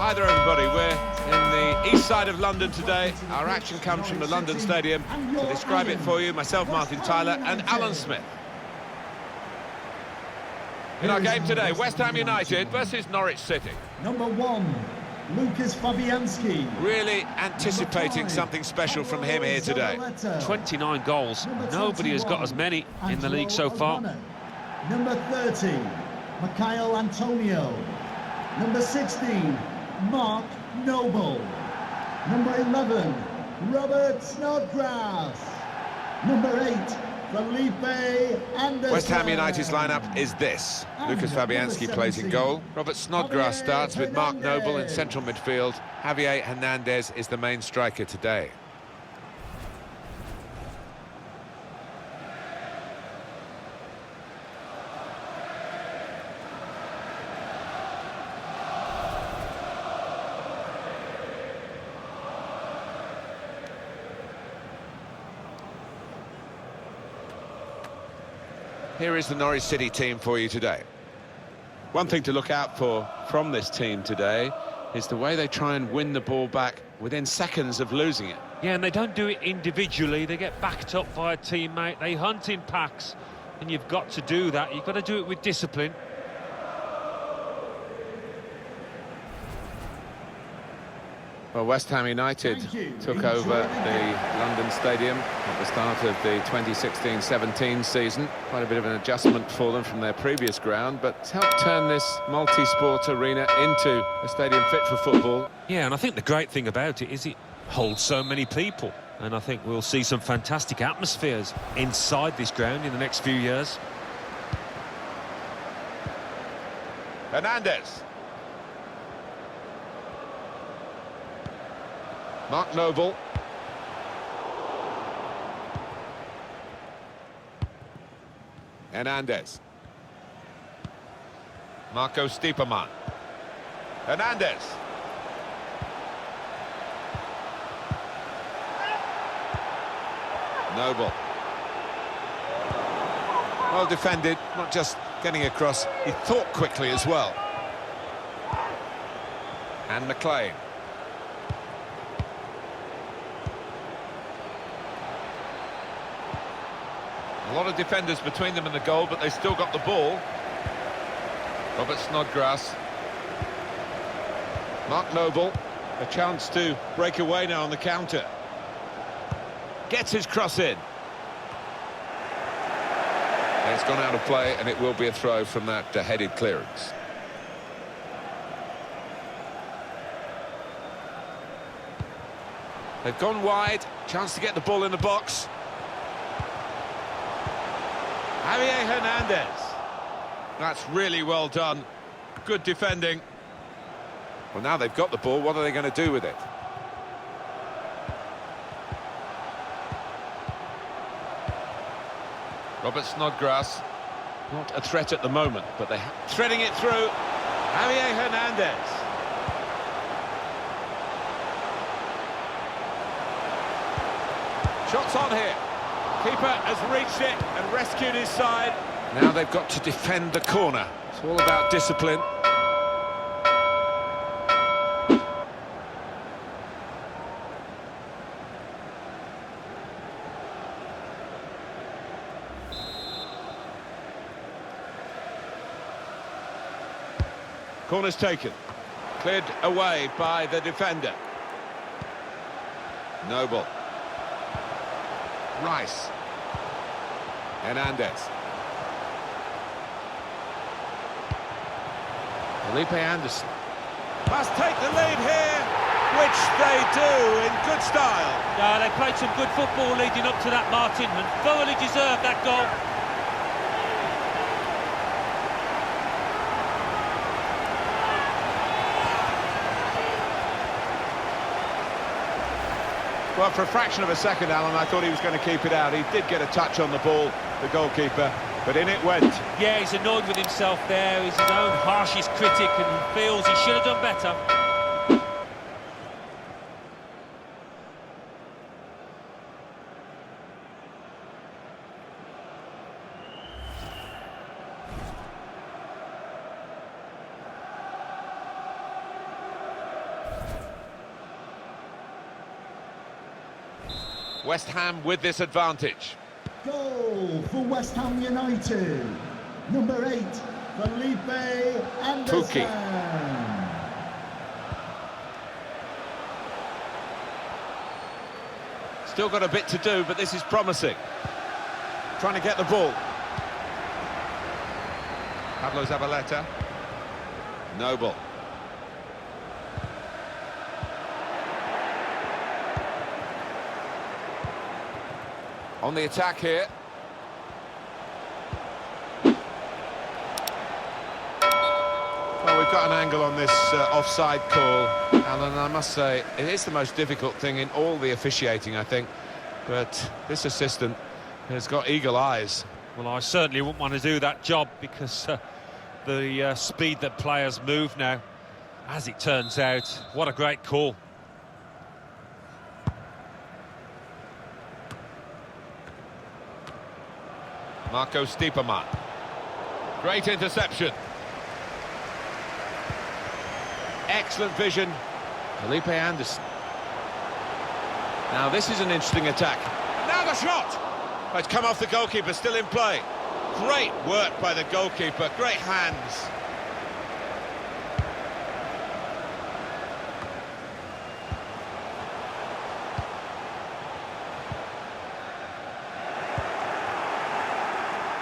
Hi there everybody, we're in the east side of London today. Our action comes from the London Stadium. To describe it for you, myself, Martin Tyler and Alan Smith. In our game today, West Ham United versus Norwich City. Number 1, Lucas Fabianski. Really anticipating something special from him here today. 29 goals, nobody has got as many in the league so far. Number 30, Mikhail Antonio. Number 16, Mark Noble. Number 11, Robert Snodgrass. Number 8, Felipe Anderson. West Ham United's lineup is this. Lucas Fabianski plays in goal. Robert Snodgrass starts with Mark Noble in central midfield. Javier Hernandez is the main striker today. Here is the Norwich City team for you today. One thing to look out for from this team today is the way they try and win the ball back within seconds of losing it. Yeah, and they don't do it individually, they get backed up by a teammate, they hunt in packs, and you've got to do that, you've got to do it with discipline. Well, West Ham United took over the London Stadium at the start of the 2016-17 season. Quite a bit of an adjustment for them from their previous ground, but it's helped turn this multi-sport arena into a stadium fit for football. Yeah, and I think the great thing about it is it holds so many people, and I think we'll see some fantastic atmospheres inside this ground in the next few years. Hernandez. Mark Noble. Hernandez. Marco Stiepermann. Hernandez. Noble. Well defended, not just getting across, he thought quickly as well. And McLean. A lot of defenders between them and the goal, but they still got the ball. Robert Snodgrass. Mark Noble. A chance to break away now on the counter. Gets his cross in. It's gone out of play, and it will be a throw from that headed clearance. They've gone wide. Chance to get the ball in the box. Javier Hernandez. That's really well done. Good defending. Well, now they've got the ball, what are they going to do with it? Robert Snodgrass. Not a threat at the moment, but they're threading it through. Javier Hernandez. Shots on here. Keeper has reached it and rescued his side. Now they've got to defend the corner. It's all about discipline. Corner's taken. Cleared away by the defender. Noble. Rice. Hernandez. Felipe Anderson. Must take the lead here, which they do in good style. Yeah, they played some good football leading up to that, Martin, and thoroughly deserved that goal. Well, for a fraction of a second, Alan, I thought he was going to keep it out. He did get a touch on the ball, the goalkeeper, but in it went. Yeah, he's annoyed with himself there. He's his own harshest critic and feels he should have done better. West Ham with this advantage. Goal for West Ham United. Number 8, Felipe Anderson. Still got a bit to do, but this is promising. Trying to get the ball. Pablo Zabaleta. Noble. On the attack here. Well, we've got an angle on this offside call, Alan. I must say, it is the most difficult thing in all the officiating, I think. But this assistant has got eagle eyes. Well, I certainly wouldn't want to do that job because the speed that players move now, as it turns out, what a great call. Marco Stiepermann. Great interception. Excellent vision. Felipe Anderson. Now this is an interesting attack. And now the shot! Oh, it's come off the goalkeeper, still in play. Great work by the goalkeeper, great hands.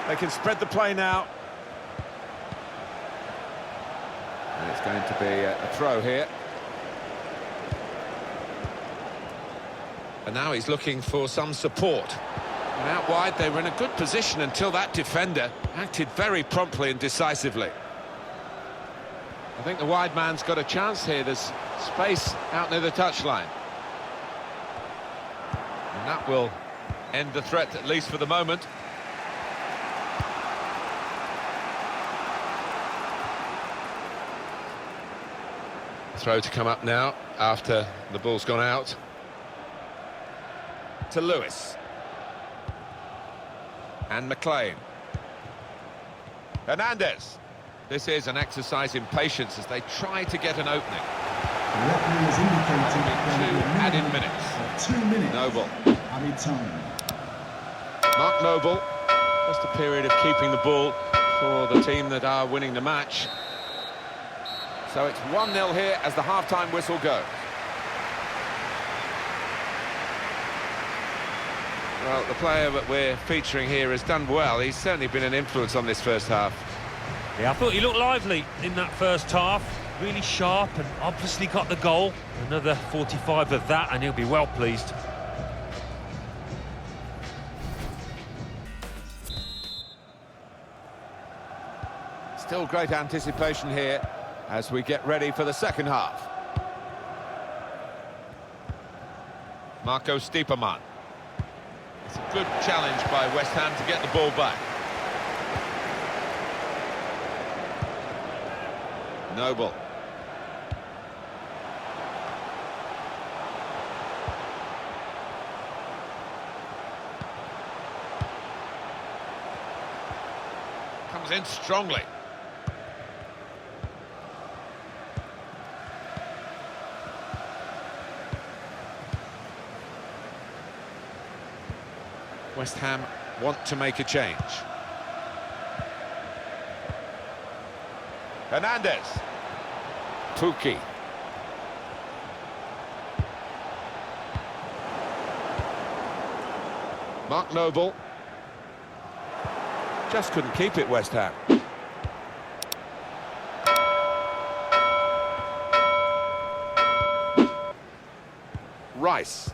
They can spread the play now. And it's going to be a throw here. And now he's looking for some support. And out wide, they were in a good position until that defender acted very promptly and decisively. I think the wide man's got a chance here. There's space out near the touchline. And that will end the threat, at least for the moment. Throw to come up now after the ball's gone out. To Lewis. And McLean. Hernandez. This is an exercise in patience as they try to get an opening. The referee has indicated Added minutes. 2 minutes. Noble. Added time. Mark Noble. Just a period of keeping the ball for the team that are winning the match. So it's 1-0 here as the half-time whistle goes. Well, the player that we're featuring here has done well. He's certainly been an influence on this first half. Yeah, I thought he looked lively in that first half. Really sharp and obviously got the goal. Another 45 of that and he'll be well pleased. Still great anticipation here as we get ready for the second half. Marco Stiepermann. It's a good challenge by West Ham to get the ball back. Noble. Comes in strongly. West Ham want to make a change. Hernandez. Pukki. Mark Noble. Just couldn't keep it, West Ham. Rice.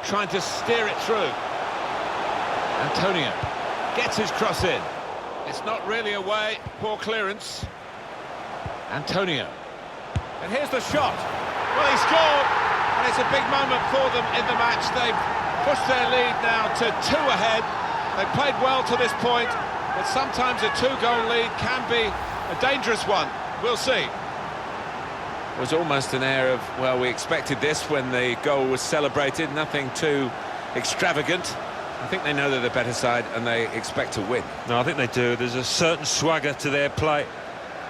Trying to steer it through. Antonio gets his cross in. It's not really away, poor clearance. Antonio. And here's the shot. Well, he scored, and it's a big moment for them in the match. They've pushed their lead now to 2 ahead. They've played well to this point, but sometimes a 2-goal lead can be a dangerous one. We'll see. It was almost an air of, well, we expected this when the goal was celebrated. Nothing too extravagant. I think they know they're the better side and they expect to win. No, I think they do. There's a certain swagger to their play,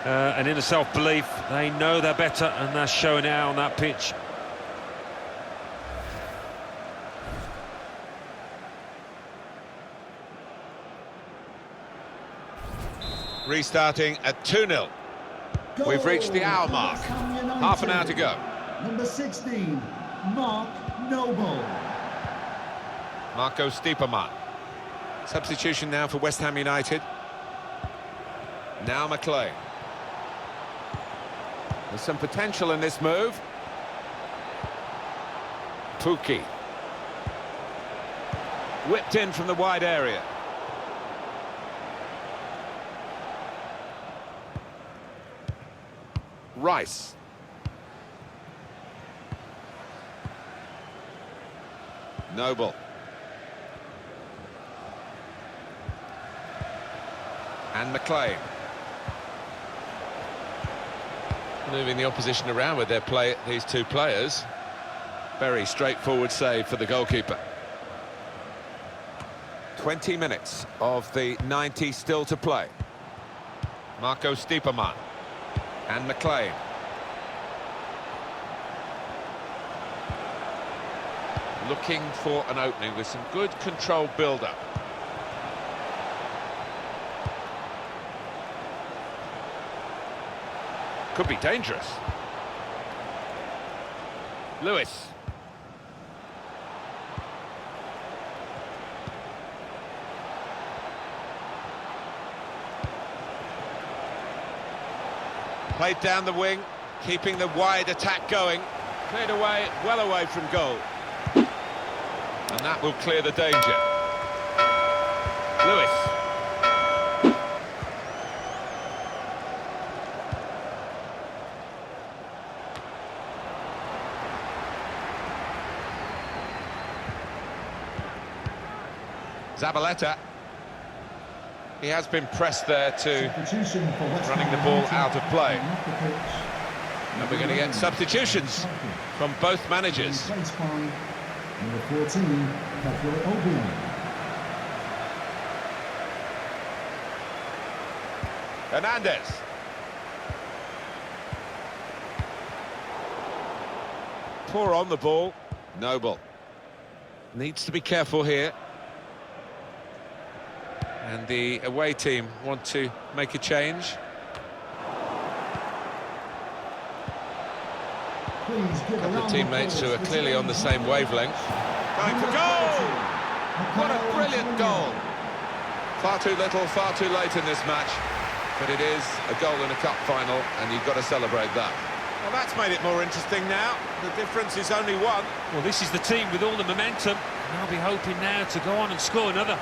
and inner self-belief. They know they're better and they're showing it out on that pitch. Restarting at 2-0. We've reached the hour mark. Half an hour to go. Number 16, Mark Noble. Marco Stiepermann. Substitution now for West Ham United. Now McLean. There's some potential in this move. Pukki. Whipped in from the wide area. Rice. Noble. And McLean. Moving the opposition around with these two players. Very straightforward save for the goalkeeper. 20 minutes of the 90 still to play. Marco Stiepermann. And McLean. Looking for an opening with some good controlled build-up. Could be dangerous. Lewis. Played down the wing, keeping the wide attack going. Cleared away, well away from goal. And that will clear the danger. Lewis. Zabaleta. He has been pressed there to running the ball out of play. And we're going to get substitutions from both managers. Number 14, Hernandez. Poor on the ball. Noble. Needs to be careful here. And the away team want to make a change. A couple of teammates who are clearly on the same wavelength. Going for goal! What a brilliant goal! Far too little, far too late in this match. But it is a goal in a cup final, and you've got to celebrate that. Well, that's made it more interesting now. The difference is only one. Well, this is the team with all the momentum. And I'll be hoping now to go on and score another.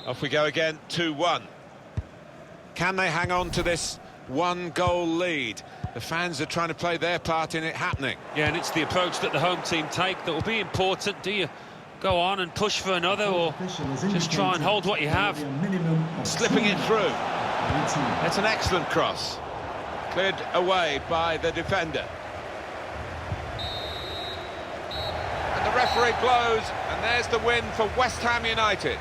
Off we go again, 2-1. Can they hang on to this one-goal lead? The fans are trying to play their part in it happening. Yeah, and it's the approach that the home team take that will be important. Do you go on and push for another, or just try and hold what you have? Slipping it through. It's an excellent cross. Cleared away by the defender. And the referee blows, and there's the win for West Ham United.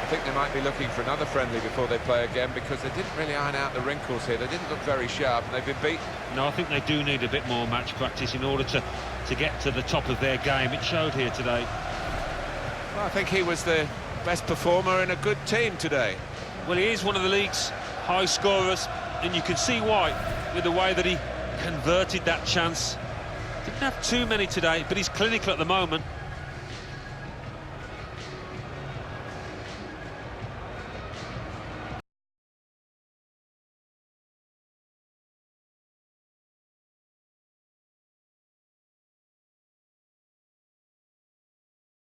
I think they might be looking for another friendly before they play again, because they didn't really iron out the wrinkles here. They didn't look very sharp, and they've been beaten. No, I think they do need a bit more match practice in order to get to the top of their game. It showed here today. Well, I think he was the best performer in a good team today. Well, he is one of the league's high scorers, and you can see why with the way that he converted that chance. Didn't have too many today, but he's clinical at the moment.